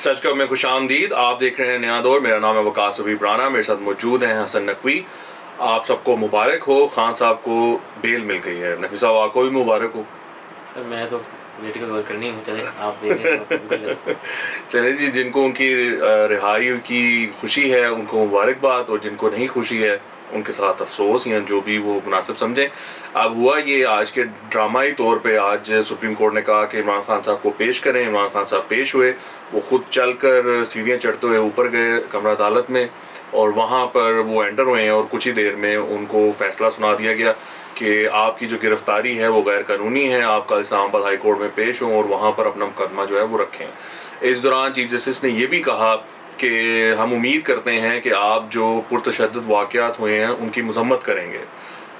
सच कब में खुशामदीद। आप देख रहे हैं नया दौर। मेरा नाम है वकास अबीब राना। मेरे साथ मौजूद हैं हसन नकवी। आप सबको मुबारक हो, खान साहब को बेल मिल गई है। नकवी साहब आपको भी मुबारक हो। सर मैं तो बेटी को कवर करनी हूँ, चले आप देखें। चले जी, जिनको उनकी रिहाई की खुशी है उनको मुबारकबाद, और जिनको नहीं खुशी है उनके साथ अफसोस, या जो भी वो मुनासिब समझें। अब हुआ ये, आज के ड्रामाई तौर पे आज सुप्रीम कोर्ट ने कहा कि इमरान खान साहब को पेश करें। इमरान खान साहब पेश हुए। वो खुद चल कर सीढ़ियाँ चढ़ते हुए ऊपर गए कमरा अदालत में, और वहाँ पर वो एंटर हुए हैं और कुछ ही देर में उनको फ़ैसला सुना दिया गया कि आपकी जो गिरफ्तारी है वो गैर कानूनी है। आप कल इस्लामाबाद हाई कोर्ट में पेश हों और वहाँ पर अपना मुकदमा जो है वो रखें। इस दौरान चीफ जस्टिस ने ये भी कहा कि हम उम्मीद करते हैं कि आप जो पुरतशद्दुद वाक़यात हुए हैं उनकी मज़म्मत करेंगे।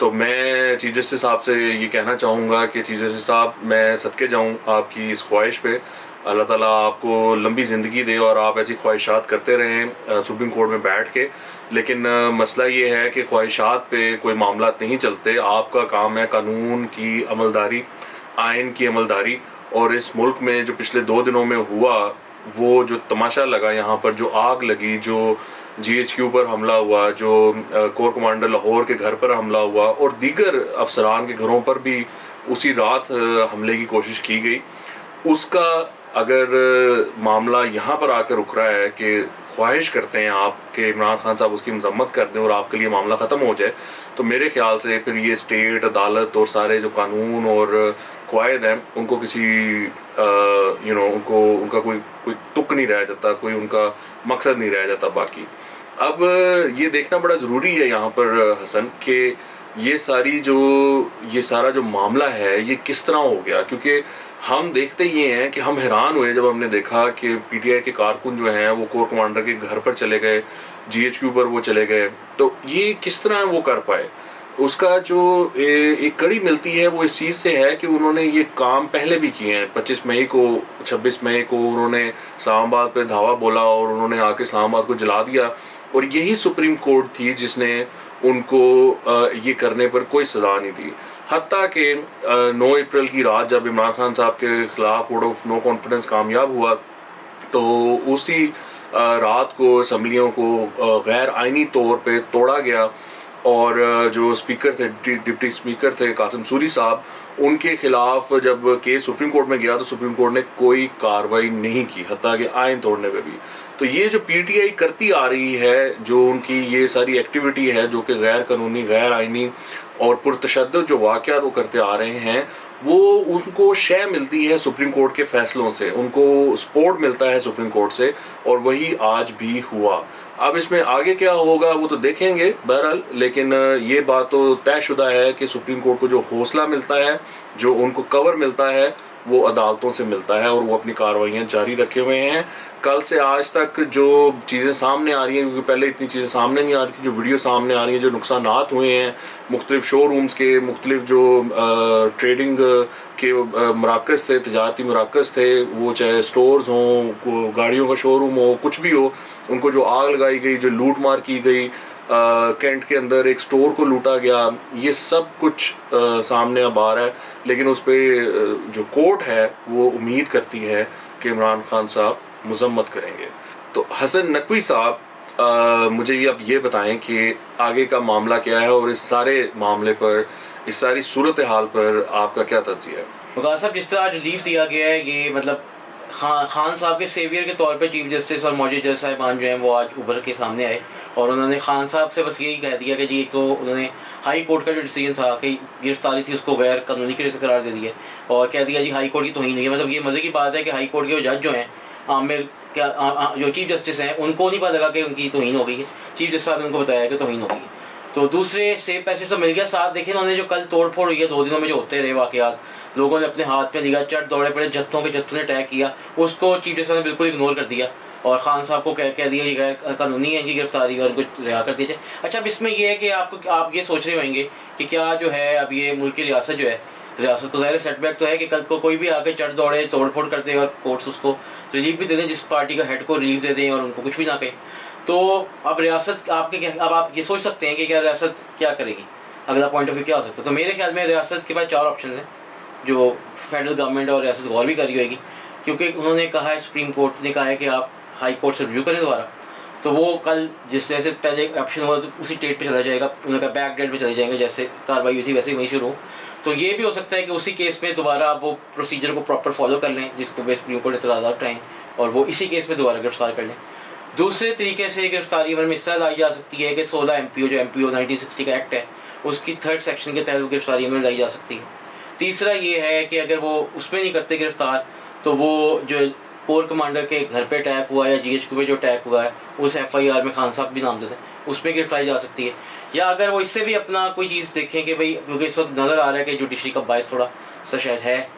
तो मैं चीफ जस्टिस साहब से ये कहना चाहूँगा कि चीफ जस्टिस साहब, मैं सदके जाऊँ आपकी इस ख्वाहिश पे। अल्लाह ताला आपको लंबी ज़िंदगी दे और आप ऐसी ख्वाहिशात करते रहें सुप्रीम कोर्ट में बैठ के। लेकिन मसला ये है कि ख्वाहिशात पे कोई मामला नहीं चलते। आपका काम है कानून की अमलदारी, आइन की अमलदारी। और इस मुल्क में जो पिछले 2 दिनों में हुआ, वो जो तमाशा लगा, यहाँ पर जो आग लगी, जो GHQ पर हमला हुआ, जो कोर कमांडर लाहौर के घर पर हमला हुआ, और दीगर अफसरान के घरों पर भी उसी रात हमले की कोशिश की गई, उसका अगर मामला यहाँ पर आकर रुक रहा है कि ख्वाहिश करते हैं आप कि इमरान खान साहब उसकी मजम्मत कर दें और आपके लिए मामला ख़त्म हो जाए, तो मेरे ख्याल से फिर ये स्टेट अदालत और सारे जो कानून और क़वायद हैं उनको किसी उनको उनका कोई तुक नहीं रह जाता, कोई उनका मकसद नहीं रह जाता बाकी। अब ये देखना बड़ा ज़रूरी है यहाँ पर हसन कि ये सारा जो मामला है ये किस तरह हो गया। क्योंकि हम देखते ये हैं कि हम हैरान हुए जब हमने देखा कि PTI के कारकुन जो हैं वो कोर कमांडर के घर पर चले गए, GHQ पर वो चले गए। तो ये किस तरह वो कर पाए। उसका जो एक कड़ी मिलती है वो इस चीज़ से है कि उन्होंने ये काम पहले भी किए हैं। 25 मई को, 26 मई को उन्होंने इस्लामाबाद पे धावा बोला और उन्होंने आके इस्लामाबाद को जला दिया, और यही सुप्रीम कोर्ट थी जिसने उनको ये करने पर कोई सज़ा नहीं दी। हत्ता कि 9 अप्रैल की रात जब इमरान खान साहब के ख़िलाफ़ वोट ऑफ नो कॉन्फिडेंस कामयाब हुआ, तो उसी रात को असम्बलियों को गैर आइनी तौर पे तोड़ा गया, और जो स्पीकर थे, डिप्टी स्पीकर थे कासिम सूरी साहब, उनके ख़िलाफ़ जब केस सुप्रीम कोर्ट में गया तो सुप्रीम कोर्ट ने कोई कार्रवाई नहीं की, हत्ता कि आइन तोड़ने पे भी। तो ये जो PTI करती आ रही है, जो उनकी ये सारी एक्टिविटी है जो कि गैर कानूनी, गैर आइनी और पुरतशद्दुद जो वाक़यात वो करते आ रहे हैं, वो उनको शय मिलती है सुप्रीम कोर्ट के फ़ैसलों से, उनको सपोर्ट मिलता है सुप्रीम कोर्ट से, और वही आज भी हुआ। अब इसमें आगे क्या होगा वो तो देखेंगे बहरहाल, लेकिन ये बात तो तयशुदा है कि सुप्रीम कोर्ट को जो हौसला मिलता है, जो उनको कवर मिलता है, वो अदालतों से मिलता है, और वो अपनी कार्रवाइयाँ जारी रखे हुए हैं। कल से आज तक जो चीज़ें सामने आ रही हैं, क्योंकि पहले इतनी चीज़ें सामने नहीं आ रही थी, जो वीडियो सामने आ रही हैं, जो नुकसानात हुए हैं मुख्तलिफ शोरूम्स के, मुख्तलिफ जो ट्रेडिंग के मराकज़ थे, तजारती मराकज़ थे, वो चाहे स्टोर्स हों, गाड़ियों का शोरूम हो, कुछ भी हो, उनको जो आग लगाई गई, जो लूट मार की गई, कैंट के अंदर एक स्टोर को लूटा गया, ये सब कुछ सामने अब आ रहा है। लेकिन उस पर जो कोर्ट है वो उम्मीद करती है कि इमरान खान साहब मज़म्मत करेंगे। तो हसन नकवी साहब, मुझे ये अब ये बताएं कि आगे का मामला क्या है, और इस सारे मामले पर, इस सारी सूरत हाल पर आपका क्या तज्ज़िया है। वकास साहब, जिस तरह आज रिलीफ दिया गया है, ये मतलब खान साहब के सेवियर के तौर पे चीफ जस्टिस और मौजूद जज साहिबान जो हैं वो आज उभर के सामने आए, और उन्होंने खान साहब से बस यही कह दिया कि जी, तो उन्होंने हाई कोर्ट का जो डिसीजन था कि गिरफ्तारी थी उसको गैर कानूनी के करार दे दिया, और कह दिया जी हाई कोर्ट की तौहीन नहीं है। मतलब ये मज़े की बात है कि हाई कोर्ट के जो जज जो हैं, आमिर जो चीफ जस्टिस हैं, उनको नहीं पता लगा कि उनकी तौहीन हो गई है। चीफ जस्टिस साहब ने उनको बताया कि तौहीन हो गई है। तो दूसरे सेफ पैसेज तो मिल गया। साथ देखें उन्होंने जो कल तोड़ फोड़ हुई है 2 दिनों में जो होते रहे वाक़यात, लोगों ने अपने हाथ पे निगाह चढ़ दौड़े पड़े, जत्थों के जत्थों ने अटैक किया, उसको चीफ जस्टिस ने बिल्कुल इग्नोर कर दिया, और खान साहब को कह दिया कि गैर कानूनी है इनकी गिरफ्तारी और उनको रिहा कर दीजिए। अच्छा, अब इसमें यह है कि आप ये सोच रहे होंगे कि क्या जो है अब ये मुल्क की रियासत जो है, रियासत को ज़ाहिर सेटबैक तो है कि कल को कोई भी आके चढ़ दौड़े, तोड़ फोड़ कर देगा, कोर्ट्स उसको रिलीफ भी दे दें, जिस पार्टी का हेड को रिलीफ दे दें और उनको कुछ भी ना कहें। तो अब रियासत अब आप ये सोच सकते हैं कि क्या रियासत क्या करेगी, अगला पॉइंट ऑफ व्यू क्या हो सकता है। तो मेरे ख्याल में रियासत के पास 4 ऑप्शन हैं जो फेडरल गवर्नमेंट और रियासत गौर भी कर रही होगी। क्योंकि उन्होंने कहा है, सुप्रीम कोर्ट ने कहा है कि आप हाई कोर्ट से रिव्यू करें दोबारा, तो वो कल जिस जैसे पहले ऑप्शन हुआ तो उसी डेट पे चला जाएगा, उन्होंने कहा बैक डेट पे चले जाएंगे, जैसे कार्रवाई हुई थी वैसे ही वहीं शुरू हो। तो ये भी हो सकता है कि उसी केस में दोबारा वो प्रोसीजर को प्रॉपर फॉलो कर लें जिसको पे सुप्रीम कोर्ट इतराज़ात उठाएँ और वो इसी केस में दोबारा गिरफ्तार कर लें। दूसरे तरीके से गिरफ्तारी में इस तरह लाई जा सकती है कि 16 MPO जो MPO 1960 का एक्ट है उसकी 3rd सेक्शन के तहत वो गिरफ्तारी में लाई जा सकती है। तीसरा ये है कि अगर वो उसमें नहीं करते गिरफ्तार तो वो जो कोर कमांडर के घर पे अटैक हुआ या GHQ पे जो अटैक हुआ है उस FIR में खान साहब भी नामजद है, उसमें गिरफ्तारी जा सकती है। या अगर वो इससे भी अपना कोई चीज़ देखें कि भाई क्योंकि इस वक्त नज़र आ रहा है कि जुडिशरी का बायस थोड़ा सा शायद है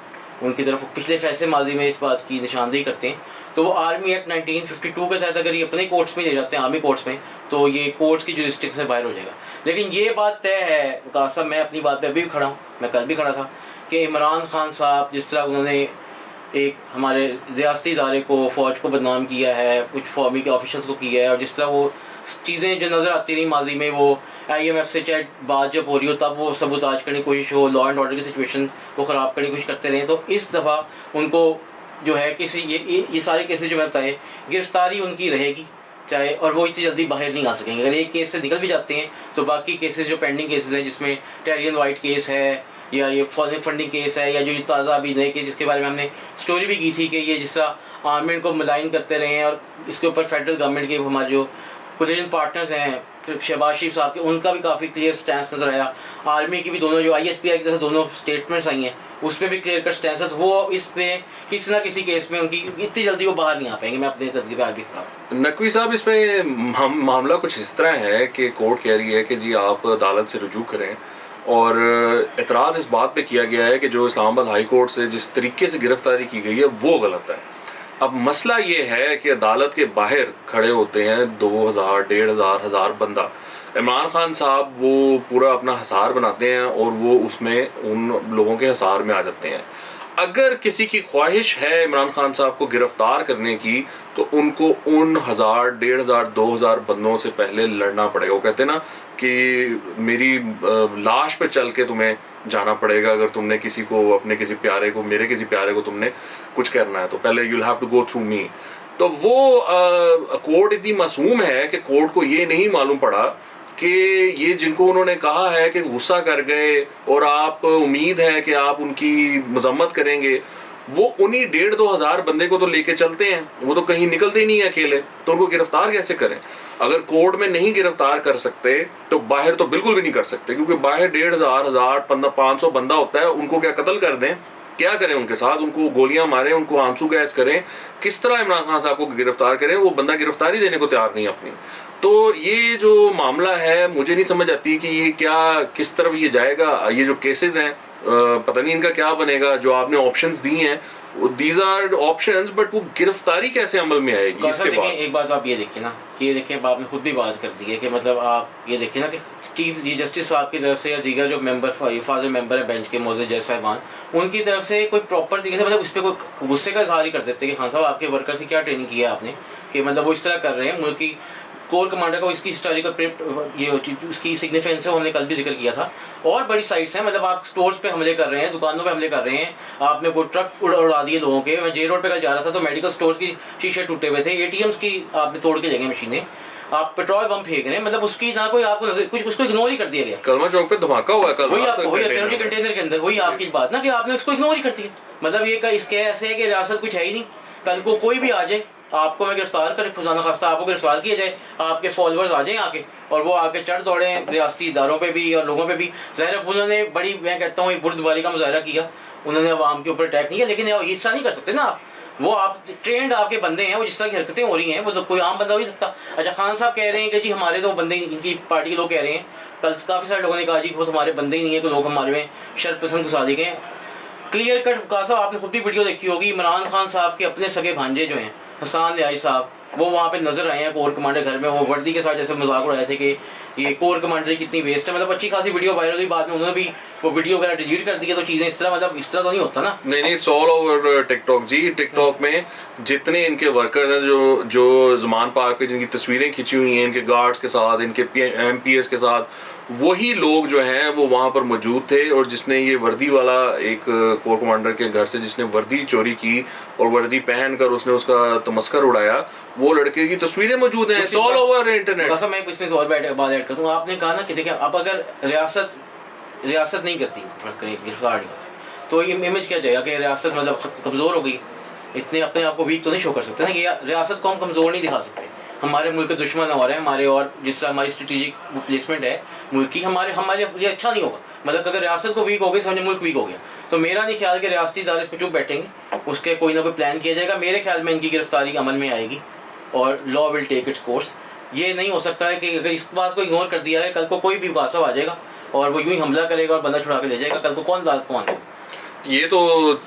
उनकी तरफ, पिछले फैसले माजी में इस बात की निशानदेही करते हैं, तो वो आर्मी एक्ट 1952 के तहत अगर ये अपने कोर्ट्स में ले जाते हैं, आर्मी कोर्ट्स में, तो ये कोर्ट्स की जुरिस्डिक्शन से बाहर हो जाएगा। लेकिन ये बात तय है वकास साहब, मैं अपनी बात पे अभी भी खड़ा हूँ, मैं कल भी खड़ा था, कि इमरान खान साहब जिस तरह उन्होंने एक हमारे रियासती इदारे को, फ़ौज को बदनाम किया है, कुछ फौमी के ऑफिसर्स को किया है, और जिस तरह वो चीज़ें जो नज़र आती रही माजी में, वो IMF से चाहे बात जब हो रही हो तब वो सबूताज करने की कोशिश हो, लॉ एंड ऑर्डर की सिचुएशन को ख़राब करने की कोशिश करते रहे, तो इस दफ़ा उनको जो है किसी ये सारे केसेस जो मैं बताए गिरफ्तारी उनकी रहेगी चाहे, और वो इतनी जल्दी बाहर नहीं आ सकेंगे। अगर एक केस से निकल भी जाते हैं तो बाकी केसेस जो पेंडिंग केसेस हैं, जिसमें टेरियन वाइट केस है या ये फॉरेन फंडिंग केस है, या जो ताज़ा अभी नए केस जिसके बारे में हमने स्टोरी भी की थी कि ये जिस तरह आर्मेंट को मुलायन करते रहे हैं, और इसके ऊपर फेडरल गवर्नमेंट के हमारे जो कोलिजन पार्टनर्स हैं शहबाज शरीफ साहब के, उनका भी काफ़ी क्लियर स्टैंस नज़र आया। आर्मी की भी दोनों जो ISPI की तरफ दोनों स्टेटमेंट्स आई हैं उसमें भी क्लियर कट स्टैंस, वो इस पे किसी ना किसी केस में उनकी इतनी जल्दी वो बाहर नहीं आ पाएंगे। मैं अपने तस्वीर आज भी खड़ा। नकवी साहब, इसमें मामला कुछ इस तरह है कि कोर्ट कह रही है कि जी आप अदालत से रुजू करें, और एतराज़ इस बात पे किया गया है कि जो इस्लामाबाद हाई कोर्ट से जिस तरीके से गिरफ्तारी की गई है वो गलत है। अब मसला ये है कि अदालत के बाहर खड़े होते हैं 2000, 1500, 1000 बंदा। इमरान खान साहब वो पूरा अपना हिसार बनाते हैं और वो उसमें उन लोगों के हिसार में आ जाते हैं। अगर किसी की ख्वाहिश है इमरान खान साहब को गिरफ्तार करने की तो उनको उन 1000, 1500, 2000 बंदों से पहले लड़ना पड़ेगा। वो कहते हैं ना कि मेरी लाश पे चल के तुम्हें जाना पड़ेगा, अगर तुमने किसी को, अपने किसी प्यारे को, मेरे किसी प्यारे को तुमने कुछ करना है तो पहले you'll have to go through me. तो वो कोर्ट इतनी मासूम है कि कोर्ट को ये नहीं मालूम पड़ा कि ये जिनको उन्होंने कहा है कि गुस्सा कर गए और आप उम्मीद है कि आप उनकी मजम्मत करेंगे, वो उन्हीं 1,500-2 हज़ार बंदे को तो लेके चलते हैं, वो तो कहीं निकलते ही नहीं है अकेले, तो उनको गिरफ्तार कैसे करें? अगर कोर्ट में नहीं गिरफ्तार कर सकते तो बाहर तो बिल्कुल भी नहीं कर सकते, क्योंकि बाहर 1,500, 1000, 500 बंदा होता है, उनको क्या कत्ल कर दें? क्या करें उनके साथ? उनको गोलियां मारें, उनको आंसू गैस करें, किस तरह इमरान खान साहब को गिरफ्तार करें? वो बंदा गिरफ्तारी देने को तैयार नहीं अपनी। तो ये जो मामला है मुझे नहीं समझ आती कि ये क्या, किस तरफ ये जाएगा। ये जो केसेस हैं पता नहीं इनका क्या बनेगा। जो आपने ऑप्शंस दी हैं दीज आर ऑप्शंस, बट वो गिरफ्तारी कैसे अमल में आएगी इसके बाद? एक बात आप ये देखिए ना कि ये देखिए, आपने खुद भी बात कर दी है कि मतलब आप ये देखिए ना कि चीफ जस्टिस साहब की तरफ से या दीगर जो मेंबर फाजिल मेंबर है बेंच के मौजूद जज साहिबान, उनकी तरफ से कोई प्रॉपर तरीके से मतलब उस पर कोई गुस्से का इजहार ही कर देते हैं कि खान साहब आपके वर्कर्स की क्या ट्रेनिंग की है आपने कि मतलब वो इस तरह कर रहे हैं। मुल्क की कोर कमांडर को इसकी हिस्टोरिकल ये उसकी सिग्निफिकेंस है, हमने कल भी जिक्र किया था। और बड़ी साइट्स हैं, मतलब आप स्टोर्स पे हमले कर रहे हैं, दुकानों पे हमले कर रहे हैं, आपने कोई ट्रक उड़ा दिए लोगों के। मैं जे रोड पे कल जा रहा था तो मेडिकल स्टोर्स की शीशे टूटे हुए थे, ATMs की आपने तोड़ के ले गए मशीनें, आप पेट्रोल बम फेंक रहे हैं, मतलब उसकी ना कोई आपको कुछ उसको इग्नोर ही कर दिया गया। कलमा चौक पे धमाका हुआ है कल, वही कंटेनर के अंदर, वही आपकी बात ना कि आपने उसको इग्नोर ही कर दिया। मतलब ये इसके ऐसे है कि रियासत कुछ है ही नहीं, कल को कोई भी आ जाए आपको मैं गिरफ्तार कर, खुदा खास्ता आपको गिरफ्तार किया जाए, आपके फॉलोअर्स आ जाएं आके और वो आके चढ़ दौड़े रियासती इदारों पे भी और लोगों पे भी। ज़ाहिर उन्होंने बड़ी, मैं कहता हूँ, बुर्दबारी का मुजाहरा किया, उन्होंने अवाम के ऊपर अटैक नहीं किया, लेकिन इस तरह नहीं कर सकते ना आप। वो आप ट्रेंड आपके बंदे हैं, वो जिस तरह की हरकतें हो रही हैं वो तो कोई आम बंदा हो ही सकता। अच्छा, खान साहब कह रहे हैं कि जी हमारे तो बंदे, इनकी पार्टी के लोग कह रहे हैं, कल काफ़ी सारे लोगों ने कहा जी वो हमारे बंदे ही नहीं है, कि लोग हमारे में शर्त पसंद घुसा दी गए। क्लियर कट का साहब, आपने खुद भी वीडियो देखी होगी, इमरान खान साहब के अपने सगे भांजे जो हैं हसान लियाई साहब, वो वहाँ पे नजर आए हैं कोर कमांडर घर में, वो वर्दी के साथ जैसे मजाक उड़ाए थे कि ये कोर कमांडर कितनी वेस्ट है। मतलब अच्छी खासी वीडियो वायरल हुई, बाद में उन्होंने भी वो वीडियो वगैरह डिलीट कर दी। तो चीज़ें इस तरह, मतलब इस तरह तो नहीं होता ना। नहीं, इट्स ऑल ओवर टिकटॉक जी। टिकटॉक में जितने इनके वर्कर हैं जो जमान पार्क पे जिनकी तस्वीरें खिंची हुई हैं इनके गार्ड्स के साथ, इनके MPS के साथ, वही लोग जो हैं वो वहाँ पर मौजूद थे, और जिसने ये वर्दी वाला एक कोर कमांडर के घर से जिसने वर्दी चोरी की और वर्दी पहनकर उसने उसका तमस्कर उड़ाया, वो लड़के की तस्वीरें मौजूद हैं ऑल ओवर इंटरनेट। बस मैं इसमें और बात ऐड करता हूँ। आपने कहा ना कि देखिए, अब अगर रियासत नहीं करती, गिरफ्तार नहीं होती, तो ये इमेज क्या जाएगा कि रियासत मतलब कमज़ोर हो गई। इतने अपने आप को वीक तो नहीं शो कर सकते ना कि रियासत को हम कमज़ोर नहीं दिखा सकते। हमारे मुल्क के दुश्मन हो रहे हैं हमारे, और जिस तरह हमारी स्ट्रेटेजिक प्लेसमेंट है मुल्क की, हमारे लिए अच्छा नहीं होगा। मतलब अगर रियासत को वीक हो गई, समझे मुल्क वीक हो गया। तो मेरा नहीं ख्याल कि रियासती इदारे इस पर चुप बैठेंगे, उसके कोई ना कोई प्लान किया जाएगा। मेरे ख्याल में इनकी गिरफ्तारी अमल में आएगी और law will take its course. ये नहीं हो सकता है कि अगर इस बात को इग्नोर कर दिया है, कल को कोई भी वासा आ जाएगा और वो यूं ही हमला करेगा और बंदा छुड़ा के ले जाएगा। कल को कौन है? ये तो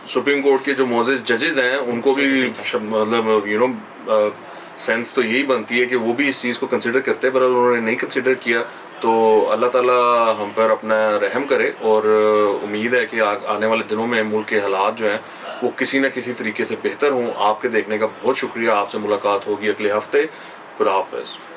सुप्रीम कोर्ट के जो मोजेस जजेस हैं उनको भी मतलब सेंस तो यही बनती है कि वो भी इस चीज़ को कंसिडर करते हैं, पर उन्होंने नहीं कंसिडर किया। तो अल्लाह ताला हम पर अपना रहम करे, और उम्मीद है कि आने वाले दिनों में मुल्क के हालात जो हैं वो किसी न किसी तरीके से बेहतर हों। आपके देखने का बहुत शुक्रिया। आपसे मुलाकात होगी अगले हफ्ते। खुदा हाफ़िज़।